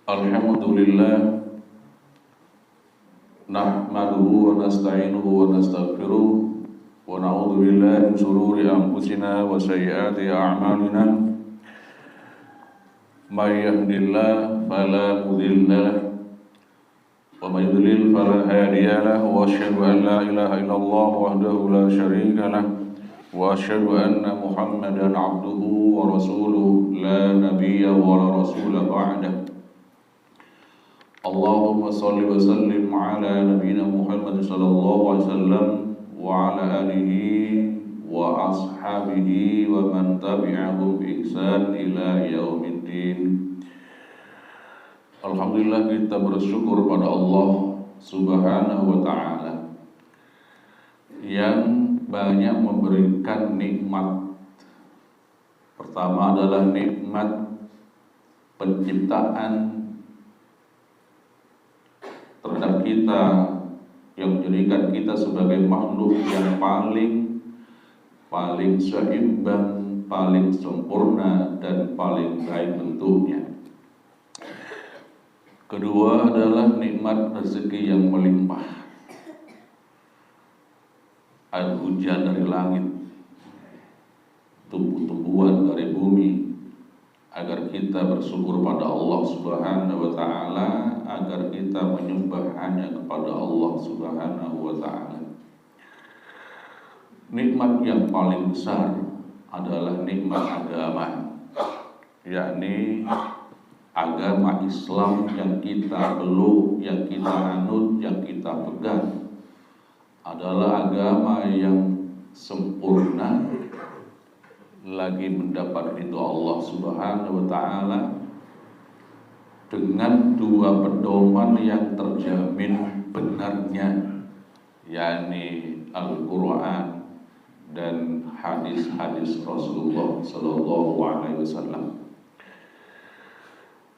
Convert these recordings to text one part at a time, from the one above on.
Alhamdulillah nahmaduhu wa nasta'inuhu wa nastaghfiruh wa na'udzu billahi min shururi anfusina wa sayyiati a'malina may yahdihillahu fala mudilla lahu wa may yudlil fala hadiya lahu wa asyhadu an la ilaha illallah wahdahu la syarika lahu wa asyhadu anna Muhammadan 'abduhu wa rasuluhu la nabiyya wa la rasula ba'dahu. Allahumma salli wa sallim ala nabiyyina Muhammad sallallahu alaihi wasallam wa ala alihi wa ashabihi wa man tabi'ahum bi ihsan ila yaumiddin. Alhamdulillah, kita bersyukur pada Allah Subhanahu wa taala yang banyak memberikan nikmat. Pertama adalah nikmat penciptaan terhadap kita, yang menjadikan kita sebagai makhluk yang paling seimbang, paling sempurna, dan paling baik bentuknya. Kedua adalah nikmat rezeki yang melimpah, air hujan dari langit, tumbuh-tumbuhan dari bumi, agar kita bersyukur pada Allah Subhanahu wa taala, agar kita menyembah hanya kepada Allah Subhanahu wa taala. Nikmat yang paling besar adalah nikmat agama, yakni agama Islam yang kita peluk, yang kita anut, yang kita pegang, adalah agama yang sempurna, lagi mendapat ridho Allah Subhanahu wa taala dengan dua pedoman yang terjamin benarnya, yakni Al-Qur'an dan hadis-hadis Rasulullah sallallahu alaihi wasallam.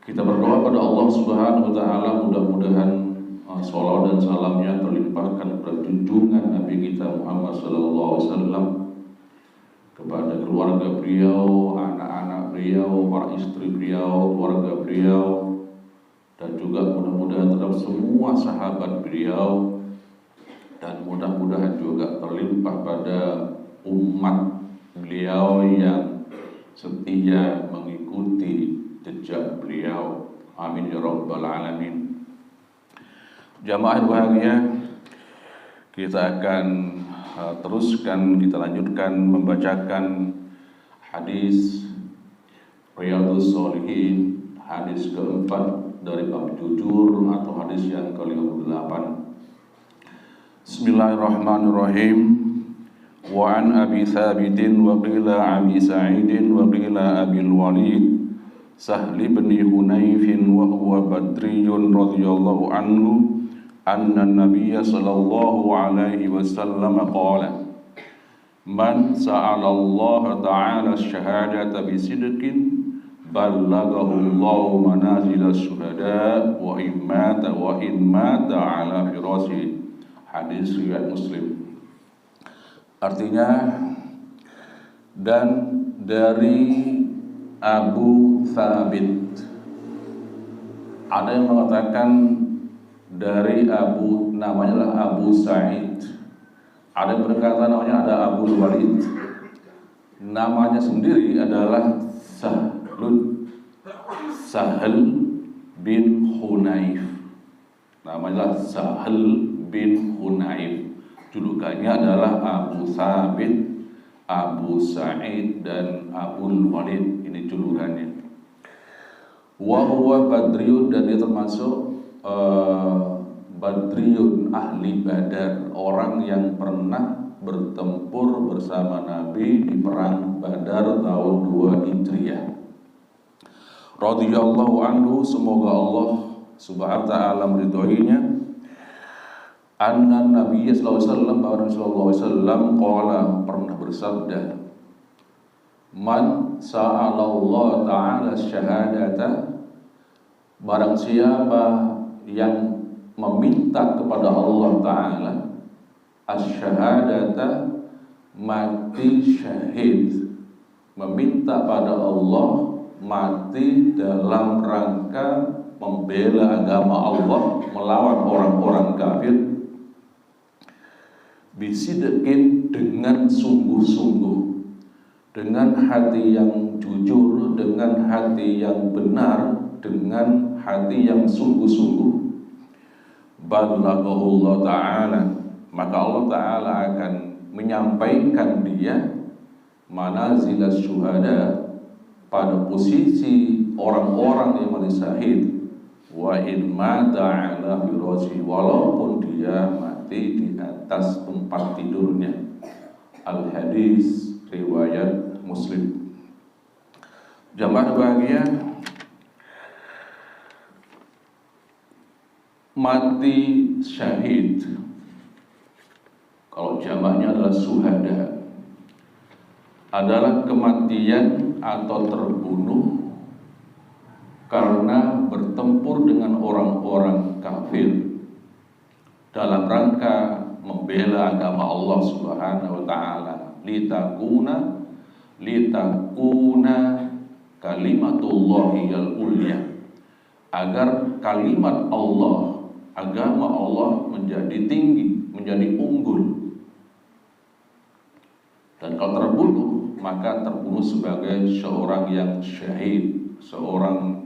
Kita berdoa pada Allah Subhanahu wa taala, mudah-mudahan shalawat dan salamnya terlimpahkan kepada junjungan Nabi kita Muhammad sallallahu alaihi wasallam, kepada keluarga beliau, anak-anak beliau, para istri beliau, keluarga beliau, dan juga mudah-mudahan terhadap semua sahabat beliau, dan mudah-mudahan juga terlimpah pada umat beliau yang setia mengikuti jejak beliau. Amin ya rabbal alamin. Jamaah bahagia, kita akan teruskan, kita lanjutkan membacakan hadis Riyadhus Shalihin, hadis keempat dari bab jujur atau hadis yang ke-58. Bismillahirrahmanirrahim. Wa an Abi Thabitin wa qila Abi Sa'idin wa qila Abil Walid Sahl bin Hunayf wa huwa Badriyun radhiyallahu anhu anna Nabiyya sallallahu alaihi wasallam qala man sa'ala Allah ta'ala ash-shahadata bisidqin ballaghahu Allahu manazila syuhada wa in mata ala firasi. Hadis riwayat Muslim. Artinya, dan dari Abu Thabit, ada yang mengatakan dari namanya adalah Abu Sa'id, ada yang berkata namanya ada Abu Walid, namanya sendiri adalah Sahl bin Hunayf, namanya Sahl bin Hunayf, julukannya adalah Abu Thabit, Abu Sa'id, dan Abu Walid. Ini julukannya. Wa huwa Badriyun, dan dia termasuk Badriyun, ahli Badar, orang yang pernah bertempur bersama Nabi di perang Badar tahun 2 Hijriah. Radhiyallahu anhu, semoga Allah Subhanahu wa taala meridhoinya. Anna Nabi sallallahu alaihi wasallam, bahwa Nabi sallallahu alaihi wasallam qala, pernah bersabda, man sa'ala Allah ta'ala syahadata, barang siapa yang meminta kepada Allah Ta'ala asyhadata, mati syahid, meminta pada Allah mati dalam rangka membela agama Allah, melawan orang-orang kafir, bisidqin, dengan sungguh-sungguh, dengan hati yang jujur, dengan hati yang benar, dengan hati yang sungguh-sungguh. Ballagahullah ta'ala, maka Allah ta'ala akan menyampaikan dia manazilas syuhada, pada posisi orang-orang yang mati syahid. Wa in mata ala firashi, walaupun dia mati di atas tempat tidurnya. Al-hadis riwayat Muslim. Jamaah bahagia, mati syahid, kalau jamaknya adalah syuhada, adalah kematian atau terbunuh karena bertempur dengan orang-orang kafir dalam rangka membela agama Allah Subhanahu wa taala, litakuna kalimatullahi al-ulya, agar kalimat Allah, agama Allah menjadi tinggi, menjadi unggul. Dan kalau terbunuh, maka terbunuh sebagai seorang yang syahid, seorang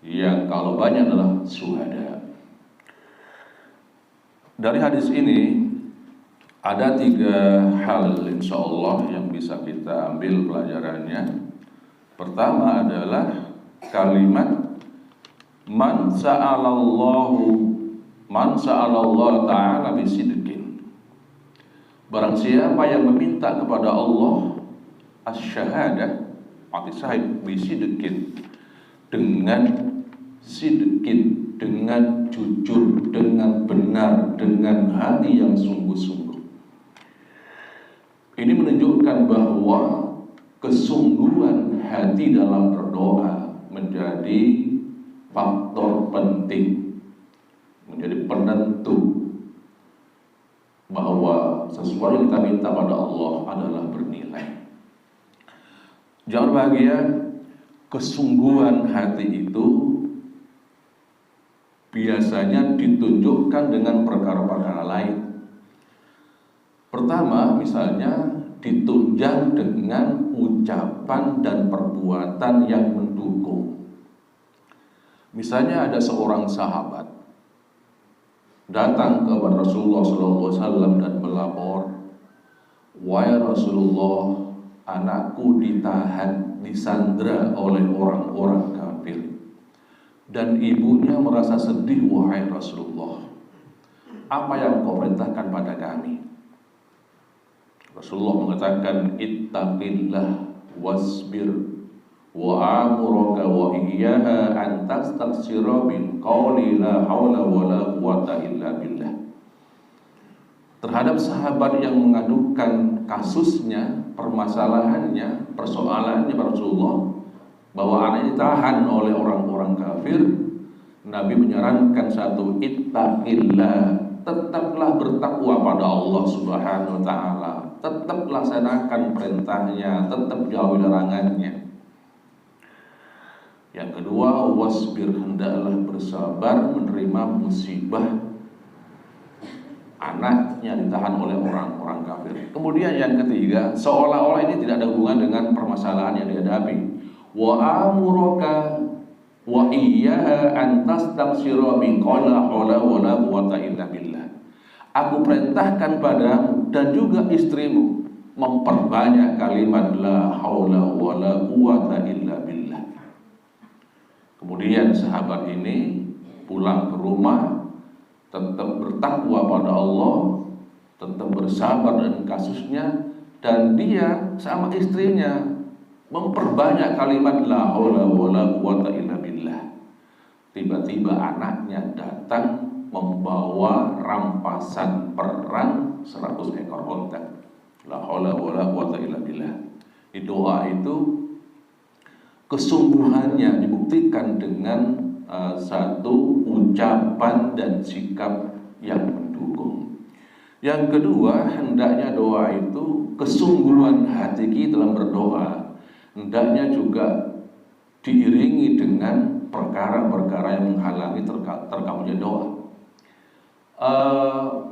yang kalau banyak adalah syuhada. Dari hadis ini ada 3 hal insyaallah yang bisa kita ambil pelajarannya. Pertama adalah kalimat man sa'alallah ta'ala bisidqin. Barang siapa yang meminta kepada Allah as-syahadah, mati syahid, bisidqin, dengan sidqin, dengan jujur, dengan benar, dengan hati yang sungguh-sungguh. Ini menunjukkan bahwa kesungguhan hati dalam berdoa menjadi faktor penting, menjadi penentu bahwa sesuatu yang kita minta pada Allah adalah bernilai. Jangan bahagia, kesungguhan hati itu biasanya ditunjukkan dengan perkara-perkara lain. Pertama, misalnya ditunjang dengan ucapan dan perbuatan yang mendukung. Misalnya ada seorang sahabat datang kepada Rasulullah SAW dan melapor, "Wahai Rasulullah, anakku ditahan, disandra oleh orang-orang kafir, dan ibunya merasa sedih. Wahai Rasulullah, apa yang kau perintahkan pada kami?" Rasulullah mengatakan, "Ittaqillah wasbir wa amuraka wa iyyaha an tastaghfira min qawli la haula wa la quwwata illa billah." Terhadap sahabat yang mengadukan kasusnya, permasalahannya, persoalannya pada Rasulullah, bahwa anaknya ditahan oleh orang-orang kafir, Nabi menyarankan satu, ittaqillah, tetaplah bertakwa pada Allah Subhanahu wa taala, tetap laksanakan perintahnya, tetap jauhi larangannya. Yang kedua, wasbir, hendaklah bersabar menerima musibah anaknya ditahan oleh orang-orang kafir. Kemudian yang ketiga, seolah-olah ini tidak ada hubungan dengan permasalahan yang dihadapi. Wa amuraka wa iyyaha an tastaghfira min qawli la haula wa la quwwata illa billah. Aku perintahkan padamu dan juga istrimu memperbanyak kalimat la haula wa la quwwata illa billah. Kemudian sahabat ini pulang ke rumah, tetap bertakwa pada Allah, tetap bersabar dengan kasusnya, dan dia sama istrinya memperbanyak kalimat la haula wa la quwwata illa billah. Tiba-tiba anaknya datang membawa rampasan perang 100 ekor onta. La haula wa la quwwata illa billah. Di doa itu kesungguhannya dibuktikan dengan satu ucapan dan sikap yang mendukung. Yang kedua, hendaknya doa itu kesungguhan hati kita dalam berdoa hendaknya juga diiringi dengan perkara-perkara perkara yang menghalangi terkabulnya doa.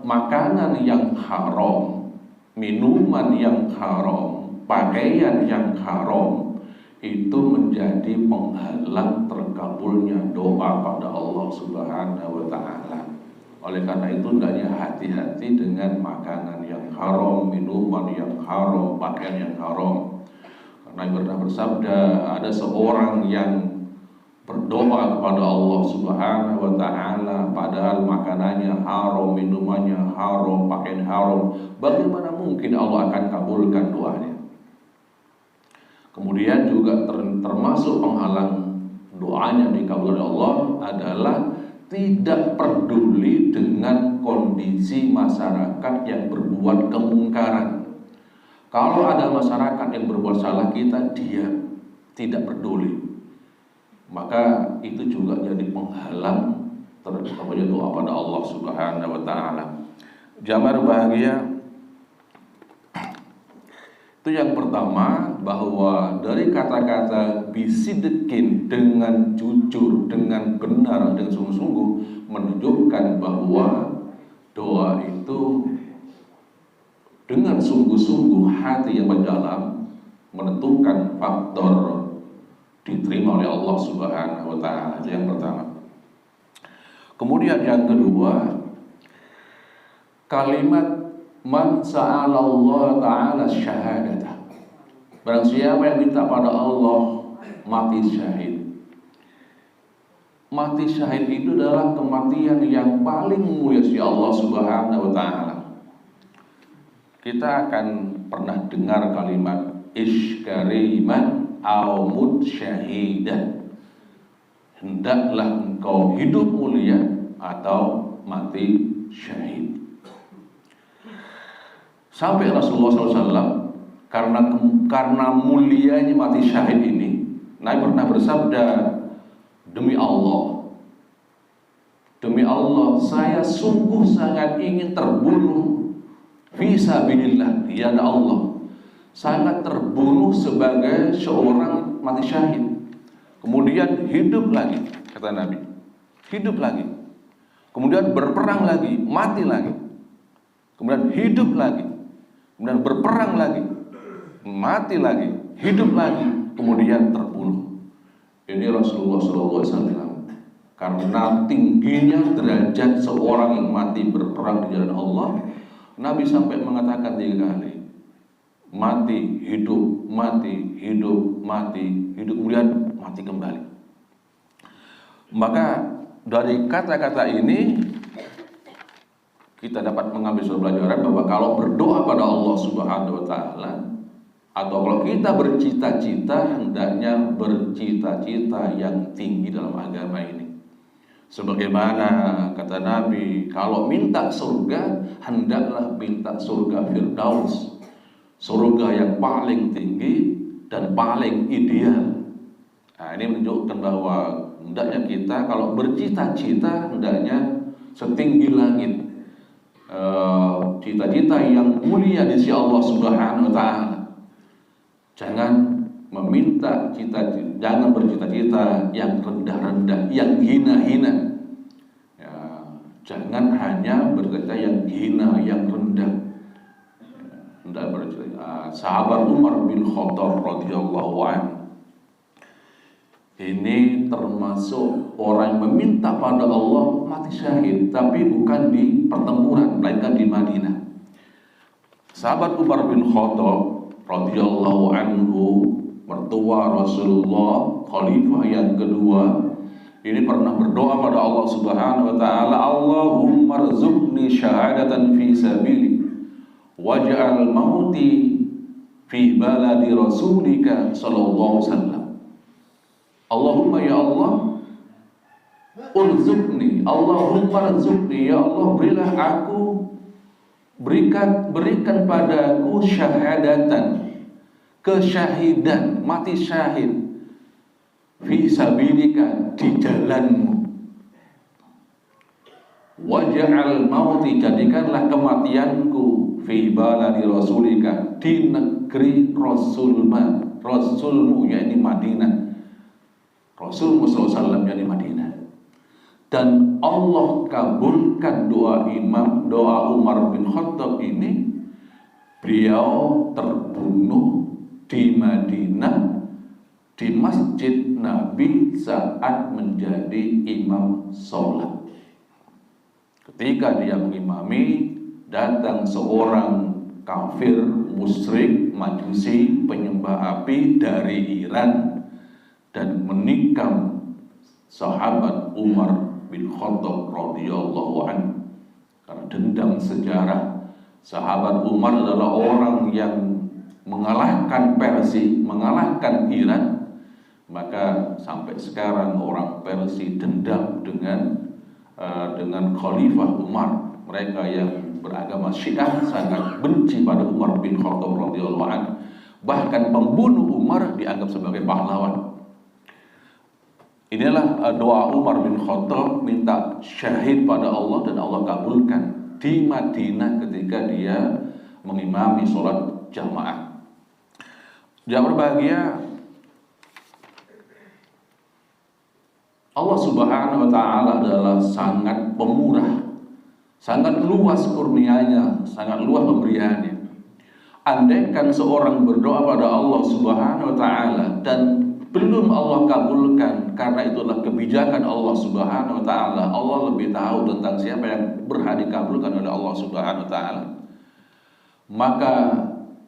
Makanan yang haram, minuman yang haram, pakaian yang haram itu menjadi penghalang terkabulnya doa pada Allah Subhanahu wa Ta'ala. Oleh karena itu hendaknya hati-hati dengan makanan yang haram, minuman yang haram, pakaian yang haram. Karena pernah bersabda, ada seorang yang berdoa kepada Allah Subhanahu wa Ta'ala padahal makanannya haram, minumannya haram, pakaian haram. Bagaimana mungkin Allah akan kabulkan doanya? Kemudian juga termasuk penghalang doanya dikabulkan Allah adalah tidak peduli dengan kondisi masyarakat yang berbuat kemungkaran. Kalau ada masyarakat yang berbuat salah, kita diam, tidak peduli, maka itu juga jadi penghalang terkabulnya doa pada Allah Subhanahu wa Ta'ala. Jamaah bahagia, itu yang pertama, bahwa dari kata-kata bisidekin, dengan jujur, dengan benar, dengan sungguh-sungguh, menunjukkan bahwa doa itu dengan sungguh-sungguh, hati yang mendalam, menentukan faktor diterima oleh Allah Subhanahu wa Ta'ala. Itu yang pertama. Kemudian yang kedua, kalimat man sa'ala Allah Ta'ala syahadatah. Barang siapa yang minta pada Allah mati syahid. Mati syahid itu adalah kematian yang paling mulia si Allah Subhanahu wa Ta'ala. Kita akan pernah dengar kalimat iskariman au mut syahidan. Hendaklah engkau hidup mulia atau mati syahid. Sampai Rasulullah SAW, karena mulianya mati syahid ini, Nabi pernah bersabda, demi Allah, saya sungguh sangat ingin terbunuh fisabilillah, ya Allah, sangat terbunuh sebagai seorang mati syahid. Kemudian hidup lagi, kata Nabi, hidup lagi. Kemudian berperang lagi, mati lagi. Kemudian hidup lagi. Kemudian berperang lagi, mati lagi, hidup lagi, kemudian terbunuh. Ini Rasulullah SAW. Karena tingginya derajat seorang yang mati berperang di jalan Allah, Nabi sampai mengatakan 3 kali, mati, hidup, mati, hidup, mati, hidup, kemudian mati kembali. Maka dari kata-kata ini kita dapat mengambil sebuah pelajaran bahwa kalau berdoa pada Allah Subhanahu wa Ta'ala, atau kalau kita bercita-cita, hendaknya bercita-cita yang tinggi dalam agama ini. Sebagaimana kata Nabi, kalau minta surga, hendaklah minta surga Firdaus, surga yang paling tinggi dan paling ideal. Nah, ini menunjukkan bahwa hendaknya kita kalau bercita-cita, hendaknya setinggi langit. Cita-cita yang mulia di sisi Allah Subhanahu wa Ta'ala. Jangan meminta cita-cita, jangan bercita-cita yang rendah-rendah, yang hina-hina. Ya, jangan hanya bercita yang hina, yang rendah. Hendak bercita. Sahabat Umar bin Khattab radhiyallahu anhu ini termasuk orang yang meminta pada Allah mati syahid, tapi bukan di pertempuran, melainkan di Madinah. Sahabat Umar bin Khattab radhiyallahu anhu, mertua Rasulullah, khalifah yang kedua, ini pernah berdoa pada Allah Subhanahu wa Ta'ala, Allahumma rzuqni syahadatan fi sabili waj'al mauti fi baladi rasulika sallallahu alaihi wasallam. Allahumma ya Allah, urzuqni, Allahumma rzuqni, ya Allah berilah aku, berikan padaku syahadatan, kesyahidan, mati syahid, fi sabilika, di jalanmu. Waj'al mauti, jadikanlah kematianku, fi baladi rasulika, di negeri rasulmu, yakni Madinah. Rasulullah SAW yang di Madinah. dan Allah kabulkan doa Umar bin Khattab ini, beliau terbunuh di Madinah di Masjid Nabi saat menjadi imam sholat. Ketika dia mengimami, datang seorang kafir, musyrik, majusi, penyembah api dari Iran dan menikam sahabat Umar bin Khattab radhiyallahu anhu. Karena dendam sejarah, sahabat Umar adalah orang yang mengalahkan Persia, mengalahkan Iran, maka sampai sekarang orang Persia dendam dengan Khalifah Umar. Mereka yang beragama Syiah sangat benci pada Umar bin Khattab radhiyallahu anhu. Bahkan pembunuh Umar dianggap sebagai pahlawan. Inilah doa Umar bin Khattab minta syahid pada Allah, dan Allah kabulkan di Madinah ketika dia mengimami sholat jamaah. Yang berbahagia, Allah Subhanahu wa Ta'ala adalah sangat pemurah, sangat luas kurnianya, sangat luas pemberiannya. Andaikan seorang berdoa pada Allah Subhanahu wa Ta'ala dan belum Allah kabulkan, karena itulah kebijakan Allah Subhanahu wa Ta'ala. Allah lebih tahu tentang siapa yang berhak dikabulkan oleh Allah Subhanahu wa Ta'ala. Maka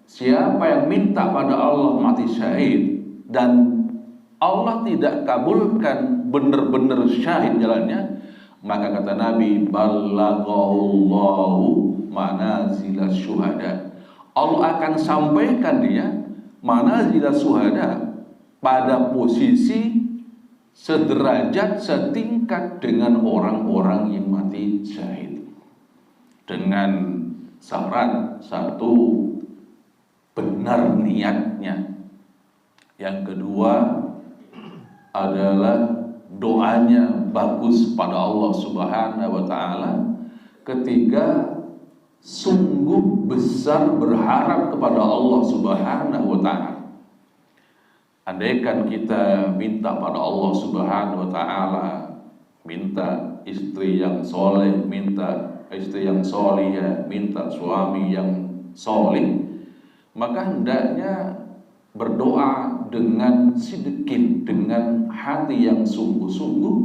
siapa yang minta pada Allah mati syahid dan Allah tidak kabulkan benar-benar syahid jalannya, maka kata Nabi, ballaghallahu manazilas syuhada. Allah akan sampaikan dia manazilas syuhada pada posisi sederajat, setingkat dengan orang-orang yang mati syahid, dengan syarat satu, benar niatnya. Yang kedua adalah doanya bagus pada Allah Subhanahu wa Ta'ala. Ketiga, sungguh besar berharap kepada Allah Subhanahu wa Ta'ala. Andaikan kita minta pada Allah Subhanahu wa Ta'ala, minta istri yang soleh, minta istri yang solihah, minta suami yang solih, maka hendaknya berdoa dengan sidikin, dengan hati yang sungguh-sungguh.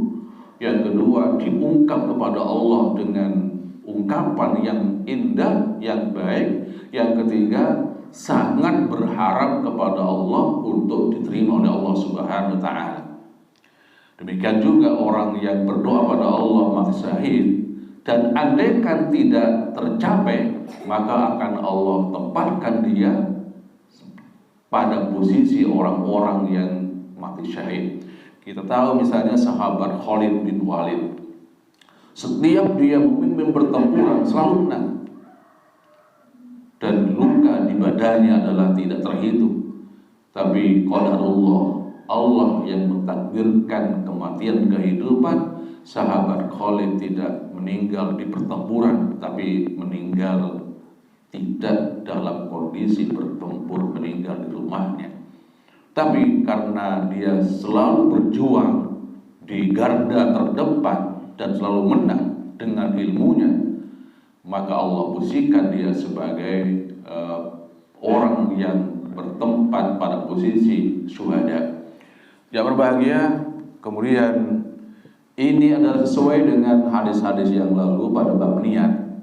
Yang kedua, diungkap kepada Allah dengan ungkapan yang indah, yang baik. Yang ketiga, sangat berharap kepada Allah untuk diterima oleh Allah Subhanahu wa Ta'ala. Demikian juga orang yang berdoa pada Allah mati syahid, dan andaikan tidak tercapai, maka akan Allah tempatkan dia pada posisi orang-orang yang mati syahid. Kita tahu misalnya sahabat Khalid bin Walid, setiap dia memimpin pertempuran selalu menang, dan luka di badannya adalah tidak terhitung. Tapi qadarullah, Allah yang mentakdirkan kematian kehidupan. Sahabat Khalid tidak meninggal di pertempuran, tapi meninggal tidak dalam kondisi bertempur, meninggal di rumahnya. Tapi karena dia selalu berjuang di garda terdepan dan selalu menang dengan ilmunya, maka Allah posisikan dia sebagai orang yang bertempat pada posisi syuhada. Yang berbahagia, kemudian ini adalah sesuai dengan hadis-hadis yang lalu pada bab niat,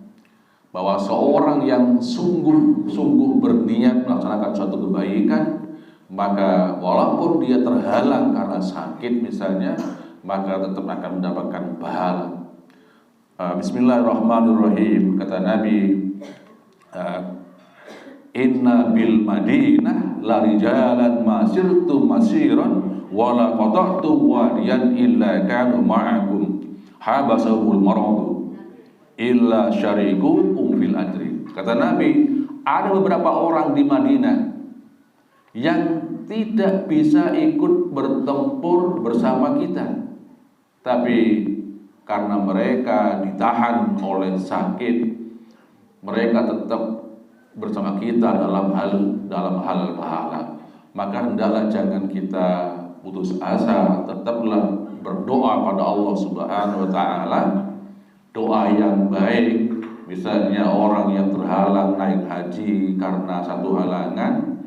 bahwa seorang yang sungguh-sungguh berniat melaksanakan suatu kebaikan, maka walaupun dia terhalang karena sakit misalnya, maka tetap akan mendapatkan pahala. Bismillahirrahmanirrahim. Kata Nabi, inna bil Madinah la rijalan masirtu masiran wala qata'tu wadiyan illa kanu ma'akum habasahul maradu illa syariku fil ajri. Kata Nabi, ada beberapa orang di Madinah yang tidak bisa ikut bertempur bersama kita, tapi karena mereka ditahan oleh sakit, mereka tetap bersama kita dalam hal pahala. Maka hendaklah jangan kita putus asa, tetaplah berdoa pada Allah Subhanahu wa taala, doa yang baik, misalnya orang yang terhalang naik haji karena satu halangan,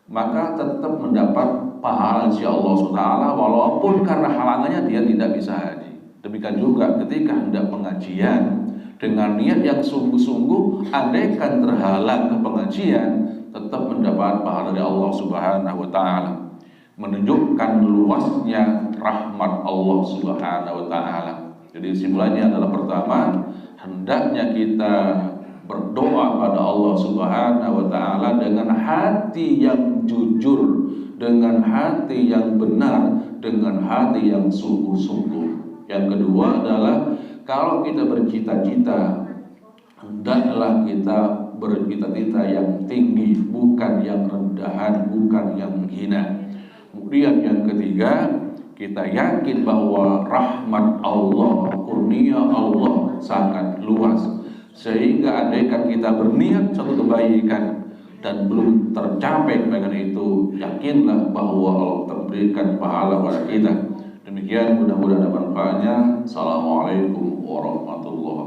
maka tetap mendapat pahala insya Allah SWT, walaupun karena halangannya dia tidak bisa haji. Demikian juga ketika hendak pengajian dengan niat yang sungguh-sungguh, andaikan terhalang ke pengajian, tetap mendapat pahala dari Allah Subhanahu wa taala. Menunjukkan luasnya rahmat Allah Subhanahu wa taala. Jadi kesimpulannya adalah pertama, hendaknya kita berdoa pada Allah Subhanahu wa taala dengan hati yang jujur, dengan hati yang benar, dengan hati yang sungguh-sungguh. Yang kedua adalah kalau kita bercita-cita, hendaklah kita bercita-cita yang tinggi, bukan yang rendahan, bukan yang hina. Kemudian yang ketiga, kita yakin bahwa rahmat Allah, kurnia Allah sangat luas, sehingga andaikan kita berniat satu kebaikan dan belum tercapai kebaikan itu, yakinlah bahwa Allah memberikan pahala pada kita. Demikian, mudah-mudahan ada manfaatnya. Assalamualaikum warahmatullahi wabarakatuh.